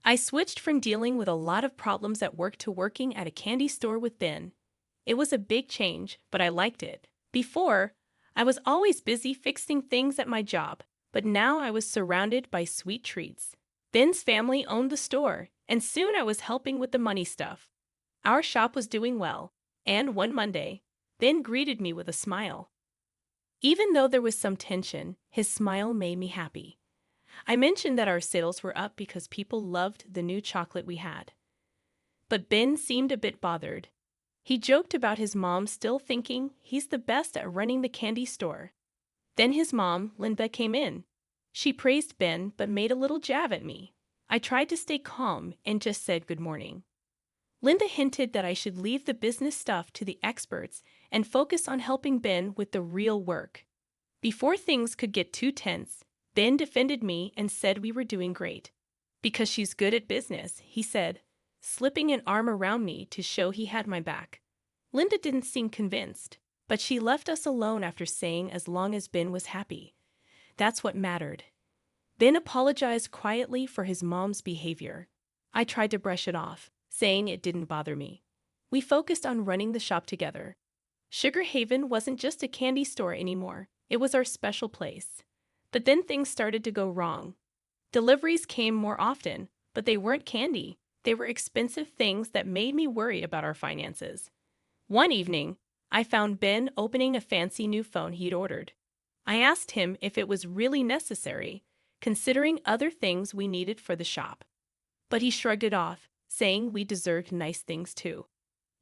I switched from dealing with a lot of problems at work to working at a candy store with Ben. It was a big change, but I liked it. Before, I was always busy fixing things at my job, but now I was surrounded by sweet treats. Ben's family owned the store, and soon I was helping with the money stuff. Our shop was doing well, and one Monday, Ben greeted me with a smile. Even though there was some tension, his smile made me happy. I mentioned that our sales were up because people loved the new chocolate we had. But Ben seemed a bit bothered. He joked about his mom still thinking he's the best at running the candy store. Then his mom, Linda, came in. She praised Ben but made a little jab at me. I tried to stay calm and just said good morning. Linda hinted that I should leave the business stuff to the experts and focus on helping Ben with the real work. Before things could get too tense, Ben defended me and said we were doing great. Because she's good at business, he said, slipping an arm around me to show he had my back. Linda didn't seem convinced, but she left us alone after saying as long as Ben was happy. That's what mattered. Ben apologized quietly for his mom's behavior. I tried to brush it off, saying it didn't bother me. We focused on running the shop together. Sugar Haven wasn't just a candy store anymore. It was our special place. But then things started to go wrong. Deliveries came more often, but they weren't candy. They were expensive things that made me worry about our finances. One evening, I found Ben opening a fancy new phone he'd ordered. I asked him if it was really necessary, considering other things we needed for the shop. But he shrugged it off, saying we deserved nice things too.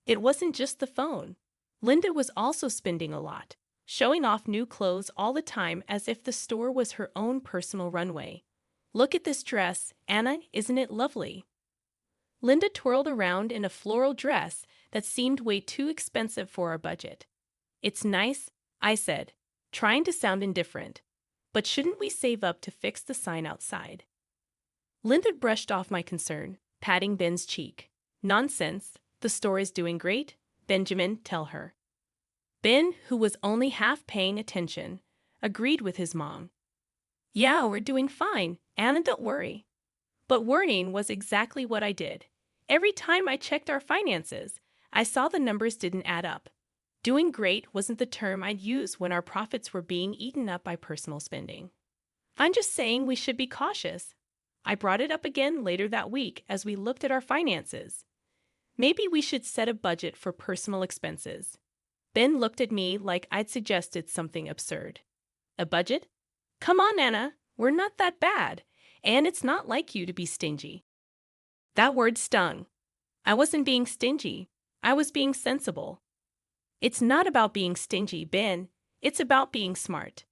It wasn't just the phone. Linda was also spending a lot, showing off new clothes all the time as if the store was her own personal runway. Look at this dress, Anna, isn't it lovely? Linda twirled around in a floral dress that seemed way too expensive for our budget. It's nice, I said, trying to sound indifferent. But shouldn't we save up to fix the sign outside? Linda brushed off my concern, patting Ben's cheek. Nonsense, the store is doing great, Benjamin, tell her. Ben, who was only half paying attention, agreed with his mom. Yeah, we're doing fine, Anna, don't worry. But worrying was exactly what I did. Every time I checked our finances, I saw the numbers didn't add up. Doing great wasn't the term I'd use when our profits were being eaten up by personal spending. I'm just saying we should be cautious. I brought it up again later that week as we looked at our finances. Maybe we should set a budget for personal expenses. Ben looked at me like I'd suggested something absurd. A budget? Come on, Anna, we're not that bad, and it's not like you to be stingy. That word stung. I wasn't being stingy. I was being sensible. It's not about being stingy, Ben. It's about being smart.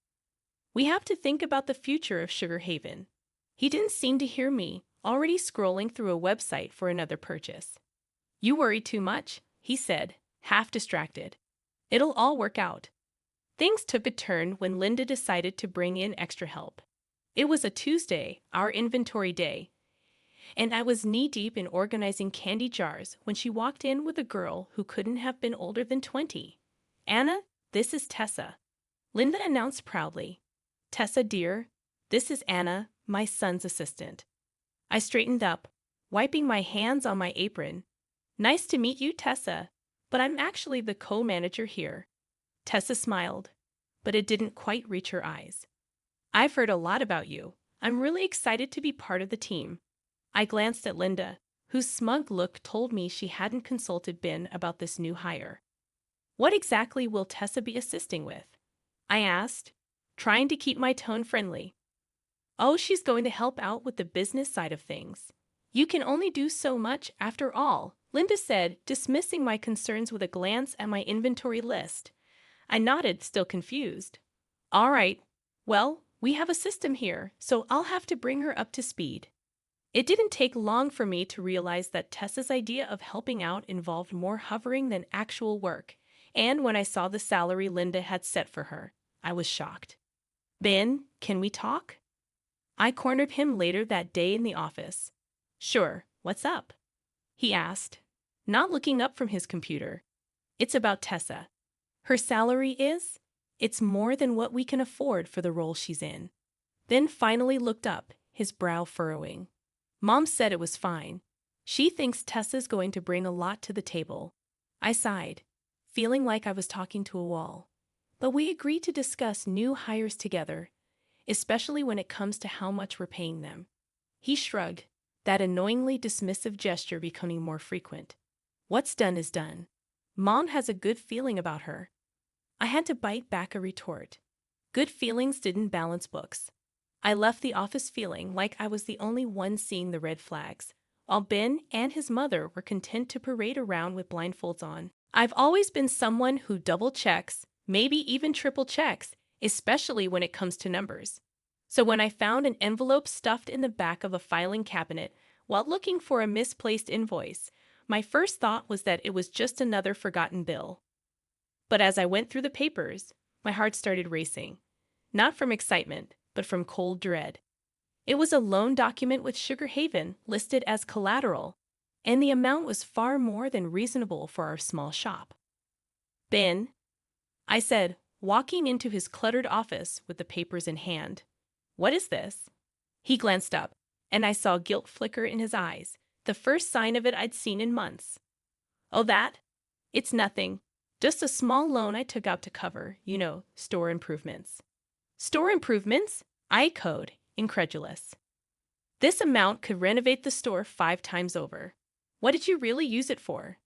We have to think about the future of Sugar Haven. He didn't seem to hear me, already scrolling through a website for another purchase. You worry too much, he said, half distracted. It'll all work out. Things took a turn when Linda decided to bring in extra help. It was a Tuesday, our inventory day, and I was knee-deep in organizing candy jars when she walked in with a girl who couldn't have been older than 20. Anna, this is Tessa, Linda announced proudly. Tessa, dear, this is Anna, my son's assistant. I straightened up, wiping my hands on my apron. Nice to meet you, Tessa, but I'm actually the co-manager here. Tessa smiled, but it didn't quite reach her eyes. I've heard a lot about you. I'm really excited to be part of the team. I glanced at Linda, whose smug look told me she hadn't consulted Ben about this new hire. What exactly will Tessa be assisting with? I asked, trying to keep my tone friendly. Oh, she's going to help out with the business side of things. You can only do so much after all, Linda said, dismissing my concerns with a glance at my inventory list. I nodded, still confused. All right, well, we have a system here, so I'll have to bring her up to speed. It didn't take long for me to realize that Tessa's idea of helping out involved more hovering than actual work, and when I saw the salary Linda had set for her, I was shocked. Ben, can we talk? I cornered him later that day in the office. Sure, what's up? He asked, not looking up from his computer. It's about Tessa. Her salary is? It's more than what we can afford for the role she's in. Ben finally looked up, his brow furrowing. Mom said it was fine. She thinks Tessa's going to bring a lot to the table. I sighed, feeling like I was talking to a wall. But we agreed to discuss new hires together, especially when it comes to how much we're paying them. He shrugged, that annoyingly dismissive gesture becoming more frequent. What's done is done. Mom has a good feeling about her. I had to bite back a retort. Good feelings didn't balance books. I left the office feeling like I was the only one seeing the red flags, while Ben and his mother were content to parade around with blindfolds on. I've always been someone who double checks, maybe even triple checks, especially when it comes to numbers. So when I found an envelope stuffed in the back of a filing cabinet while looking for a misplaced invoice, my first thought was that it was just another forgotten bill. But as I went through the papers, my heart started racing. Not from excitement, but from cold dread. It was a loan document with Sugar Haven listed as collateral, and the amount was far more than reasonable for our small shop. Ben, I said, walking into his cluttered office with the papers in hand. What is this? He glanced up, and I saw guilt flicker in his eyes, the first sign of it I'd seen in months. Oh, that? It's nothing. Just a small loan I took out to cover, store improvements. Store improvements? I echoed, incredulous. This amount could renovate the store 5 times over. What did you really use it for?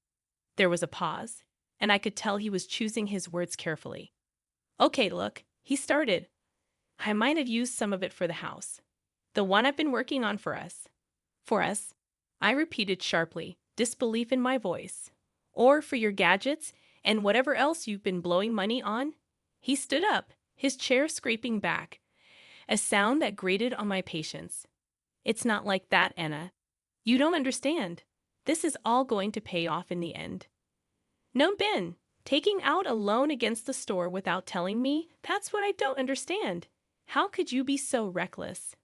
There was a pause, and I could tell he was choosing his words carefully. Okay, look, he started. I might have used some of it for the house. The one I've been working on for us. For us, I repeated sharply, disbelief in my voice. Or for your gadgets and whatever else you've been blowing money on. He stood up, his chair scraping back, a sound that grated on my patience. It's not like that, Anna. You don't understand. This is all going to pay off in the end. No, Ben, taking out a loan against the store without telling me, that's what I don't understand. How could you be so reckless?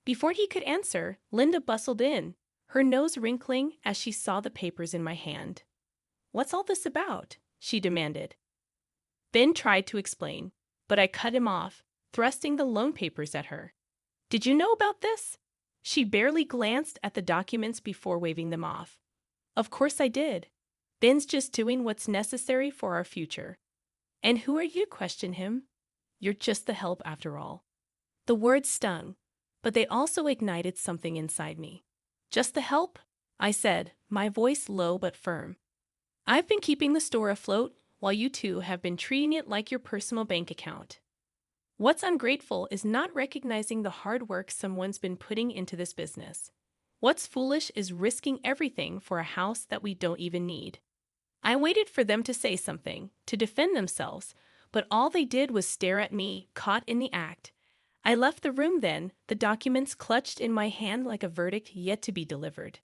Before he could answer, Linda bustled in, her nose wrinkling as she saw the papers in my hand. What's all this about? She demanded. Ben tried to explain, but I cut him off, thrusting the loan papers at her. Did you know about this? She barely glanced at the documents before waving them off. Of course I did. Ben's just doing what's necessary for our future. And who are you to question him? You're just the help after all. The words stung, but they also ignited something inside me. Just the help? I said, my voice low but firm. I've been keeping the store afloat while you two have been treating it like your personal bank account. What's ungrateful is not recognizing the hard work someone's been putting into this business. What's foolish is risking everything for a house that we don't even need. I waited for them to say something, to defend themselves, but all they did was stare at me, caught in the act. I left the room then, the documents clutched in my hand like a verdict yet to be delivered.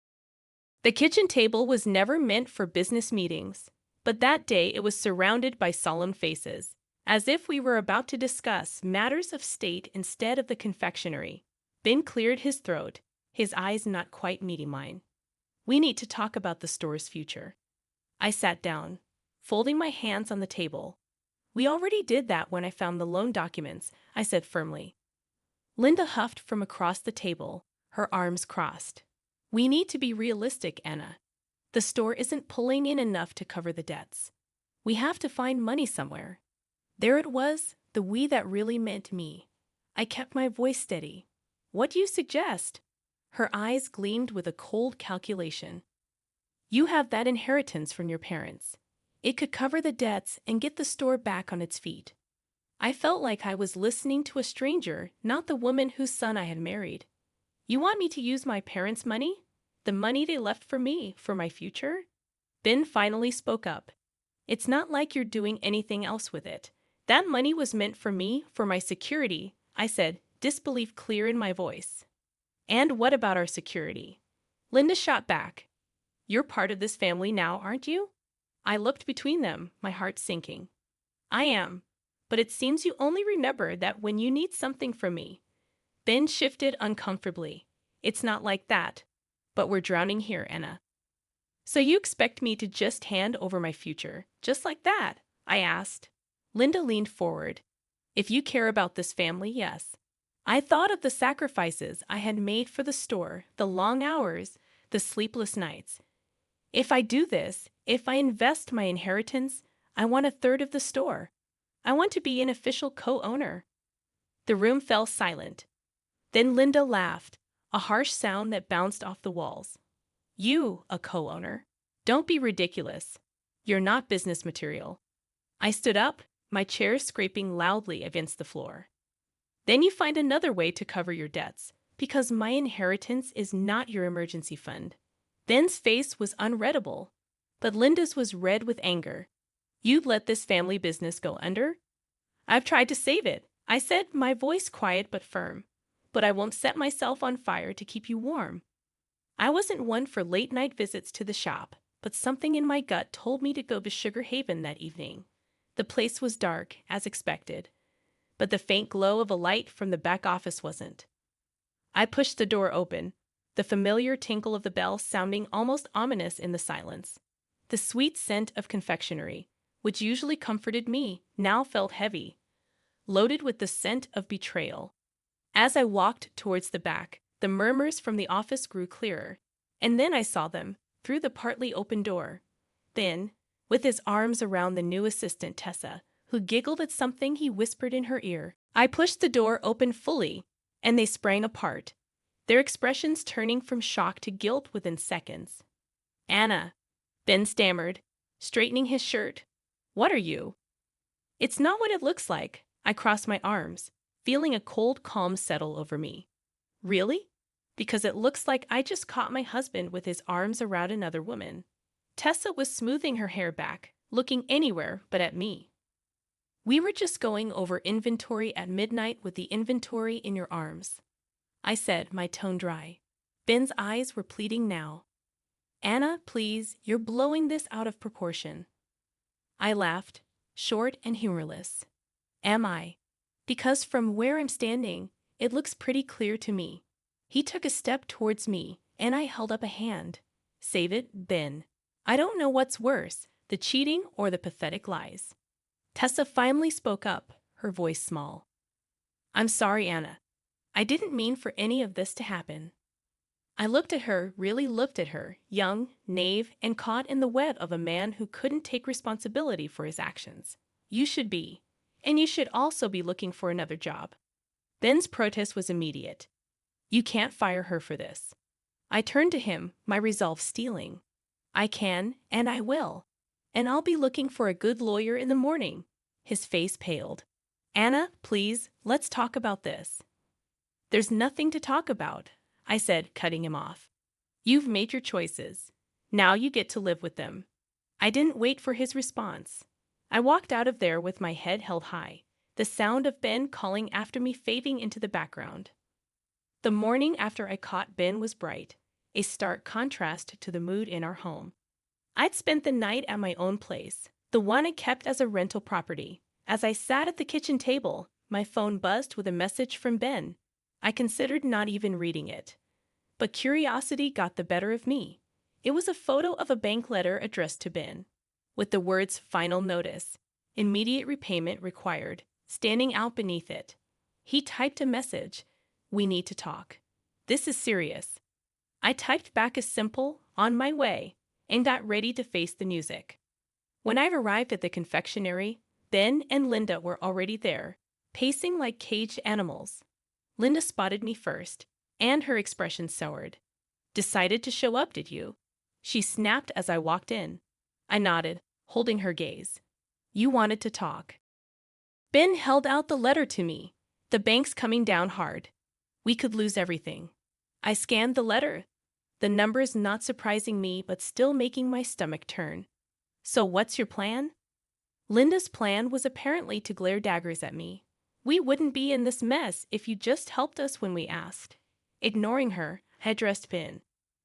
The kitchen table was never meant for business meetings, but that day it was surrounded by solemn faces, as if we were about to discuss matters of state instead of the confectionery. Ben cleared his throat, his eyes not quite meeting mine. We need to talk about the store's future. I sat down, folding my hands on the table. We already did that when I found the loan documents, I said firmly. Linda huffed from across the table, her arms crossed. We need to be realistic, Anna. The store isn't pulling in enough to cover the debts. We have to find money somewhere. There it was, the we that really meant me. I kept my voice steady. What do you suggest? Her eyes gleamed with a cold calculation. You have that inheritance from your parents. It could cover the debts and get the store back on its feet. I felt like I was listening to a stranger, not the woman whose son I had married. You want me to use my parents' money? The money they left for me, for my future? Ben finally spoke up. It's not like you're doing anything else with it. That money was meant for me, for my security, I said, disbelief clear in my voice. And what about our security? Linda shot back. You're part of this family now, aren't you? I looked between them, my heart sinking. I am, but it seems you only remember that when you need something from me. Ben shifted uncomfortably. It's not like that, but we're drowning here, Anna. So you expect me to just hand over my future, just like that? I asked. Linda leaned forward. If you care about this family, yes. I thought of the sacrifices I had made for the store, the long hours, the sleepless nights. If I do this, if I invest my inheritance, I want a third of the store. I want to be an official co-owner. The room fell silent. Then Linda laughed, a harsh sound that bounced off the walls. You, a co-owner. Don't be ridiculous. You're not business material. I stood up, my chair scraping loudly against the floor. Then you find another way to cover your debts, because my inheritance is not your emergency fund. Ben's face was unreadable, but Linda's was red with anger. You'd let this family business go under? I've tried to save it, I said, my voice quiet but firm. But I won't set myself on fire to keep you warm. I wasn't one for late-night visits to the shop, but something in my gut told me to go to Sugar Haven that evening. The place was dark, as expected, but the faint glow of a light from the back office wasn't. I pushed the door open, the familiar tinkle of the bell sounding almost ominous in the silence. The sweet scent of confectionery, which usually comforted me, now felt heavy, loaded with the scent of betrayal. As I walked towards the back, the murmurs from the office grew clearer, and then I saw them, through the partly open door. Ben, with his arms around the new assistant Tessa, who giggled at something he whispered in her ear. I pushed the door open fully, and they sprang apart, their expressions turning from shock to guilt within seconds. Anna, Ben stammered, straightening his shirt. What are you? It's not what it looks like. I crossed my arms, feeling a cold calm settle over me. Really? Because it looks like I just caught my husband with his arms around another woman. Tessa was smoothing her hair back, looking anywhere but at me. We were just going over inventory at midnight with the inventory in your arms, I said, my tone dry. Ben's eyes were pleading now. Anna, please, you're blowing this out of proportion. I laughed, short and humorless. Am I? Because from where I'm standing, it looks pretty clear to me. He took a step towards me, and I held up a hand. Save it, Ben. I don't know what's worse, the cheating or the pathetic lies. Tessa finally spoke up, her voice small. I'm sorry, Anna. I didn't mean for any of this to happen. I looked at her, really looked at her, young, naive, and caught in the web of a man who couldn't take responsibility for his actions. You should be. And you should also be looking for another job. Ben's protest was immediate. You can't fire her for this. I turned to him, my resolve steeling. I can, and I will. And I'll be looking for a good lawyer in the morning. His face paled. Anna, please, let's talk about this. There's nothing to talk about, I said, cutting him off. You've made your choices. Now you get to live with them. I didn't wait for his response. I walked out of there with my head held high, the sound of Ben calling after me fading into the background. The morning after I caught Ben was bright, a stark contrast to the mood in our home. I'd spent the night at my own place, the one I kept as a rental property. As I sat at the kitchen table, my phone buzzed with a message from Ben. I considered not even reading it. But curiosity got the better of me. It was a photo of a bank letter addressed to Ben, with the words "Final Notice, Immediate Repayment Required," standing out beneath it. He typed a message. We need to talk. This is serious. I typed back a simple, on my way, and got ready to face the music. When I arrived at the confectionery, Ben and Linda were already there, pacing like caged animals. Linda spotted me first, and her expression soured. Decided to show up, did you? She snapped as I walked in. I nodded, holding her gaze. You wanted to talk. Ben held out the letter to me. The bank's coming down hard. We could lose everything. I scanned the letter, the numbers not surprising me but still making my stomach turn. So what's your plan? Linda's plan was apparently to glare daggers at me. We wouldn't be in this mess if you just helped us when we asked. Ignoring her, I addressed Ben.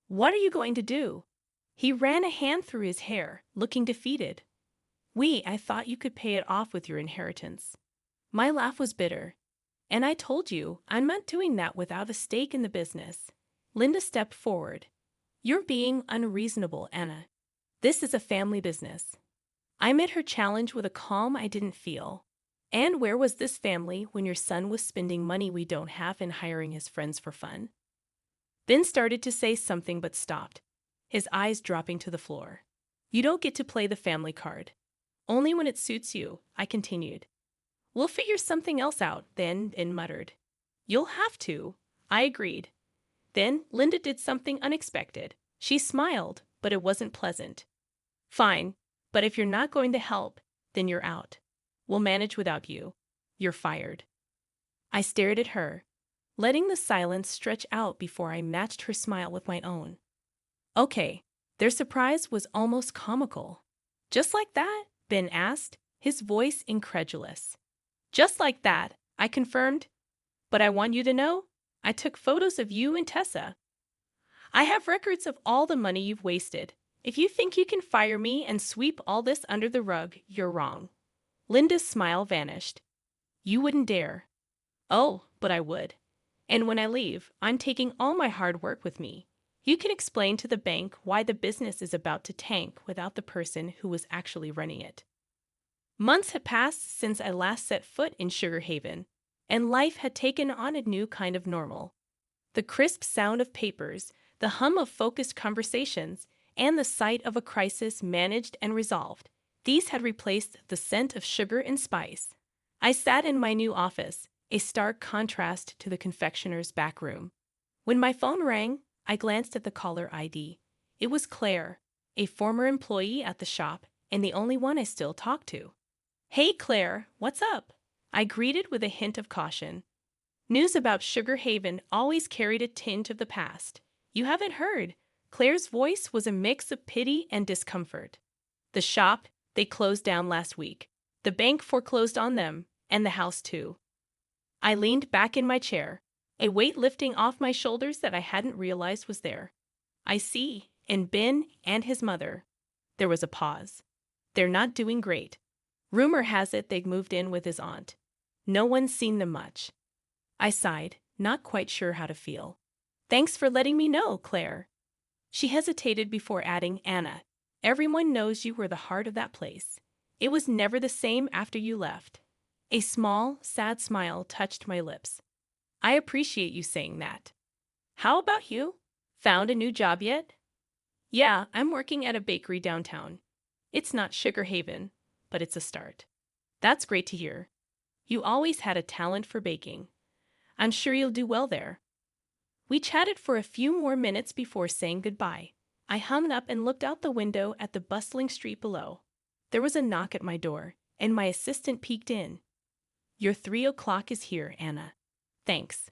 What are you going to do? He ran a hand through his hair, looking defeated. I thought you could pay it off with your inheritance. My laugh was bitter. And I told you, I'm not doing that without a stake in the business. Linda stepped forward. You're being unreasonable, Anna. This is a family business. I met her challenge with a calm I didn't feel. And where was this family when your son was spending money we don't have and hiring his friends for fun? Ben started to say something but stopped, his eyes dropping to the floor. You don't get to play the family card. Only when it suits you, I continued. We'll figure something else out, then, Ben muttered. You'll have to, I agreed. Then Linda did something unexpected. She smiled, but it wasn't pleasant. Fine, but if you're not going to help, then you're out. We'll manage without you. You're fired. I stared at her, letting the silence stretch out before I matched her smile with my own. Okay, their surprise was almost comical. Just like that? Ben asked, his voice incredulous. Just like that, I confirmed. But I want you to know, I took photos of you and Tessa. I have records of all the money you've wasted. If you think you can fire me and sweep all this under the rug, you're wrong. Linda's smile vanished. You wouldn't dare. Oh, but I would. And when I leave, I'm taking all my hard work with me. You can explain to the bank why the business is about to tank without the person who was actually running it. Months had passed since I last set foot in Sugar Haven, and life had taken on a new kind of normal. The crisp sound of papers, the hum of focused conversations, and the sight of a crisis managed and resolved, these had replaced the scent of sugar and spice. I sat in my new office, a stark contrast to the confectioner's back room. When my phone rang, I glanced at the caller ID. It was Claire, a former employee at the shop, and the only one I still talked to. Hey, Claire, what's up? I greeted with a hint of caution. News about Sugar Haven always carried a tinge of the past. You haven't heard. Claire's voice was a mix of pity and discomfort. The shop, they closed down last week. The bank foreclosed on them, and the house too. I leaned back in my chair, a weight lifting off my shoulders that I hadn't realized was there. I see, and Ben and his mother. There was a pause. They're not doing great. Rumor has it they've moved in with his aunt. No one's seen them much. I sighed, not quite sure how to feel. Thanks for letting me know, Claire. She hesitated before adding, Anna, everyone knows you were the heart of that place. It was never the same after you left. A small, sad smile touched my lips. I appreciate you saying that. How about you? Found a new job yet? Yeah, I'm working at a bakery downtown. It's not Sugar Haven, but it's a start. That's great to hear. You always had a talent for baking. I'm sure you'll do well there. We chatted for a few more minutes before saying goodbye. I hummed up and looked out the window at the bustling street below. There was a knock at my door, and my assistant peeked in. Your 3 o'clock is here, Anna. Thanks.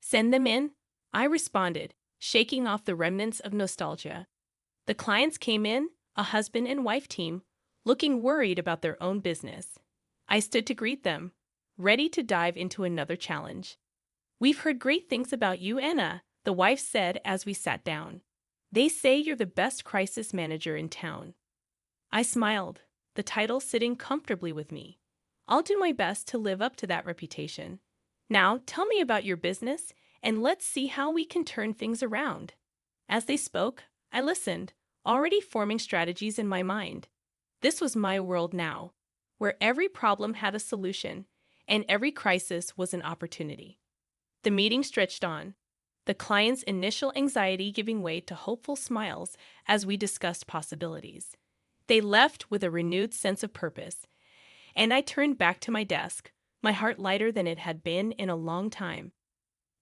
Send them in? I responded, shaking off the remnants of nostalgia. The clients came in, a husband and wife team, looking worried about their own business. I stood to greet them, ready to dive into another challenge. We've heard great things about you, Anna, the wife said as we sat down. They say you're the best crisis manager in town. I smiled, the title sitting comfortably with me. I'll do my best to live up to that reputation. Now, tell me about your business, and let's see how we can turn things around. As they spoke, I listened, already forming strategies in my mind. This was my world now, where every problem had a solution, and every crisis was an opportunity. The meeting stretched on, the client's initial anxiety giving way to hopeful smiles as we discussed possibilities. They left with a renewed sense of purpose, and I turned back to my desk, my heart lighter than it had been in a long time.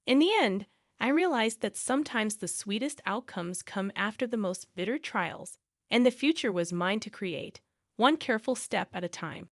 In the end, I realized that sometimes the sweetest outcomes come after the most bitter trials, and the future was mine to create, one careful step at a time.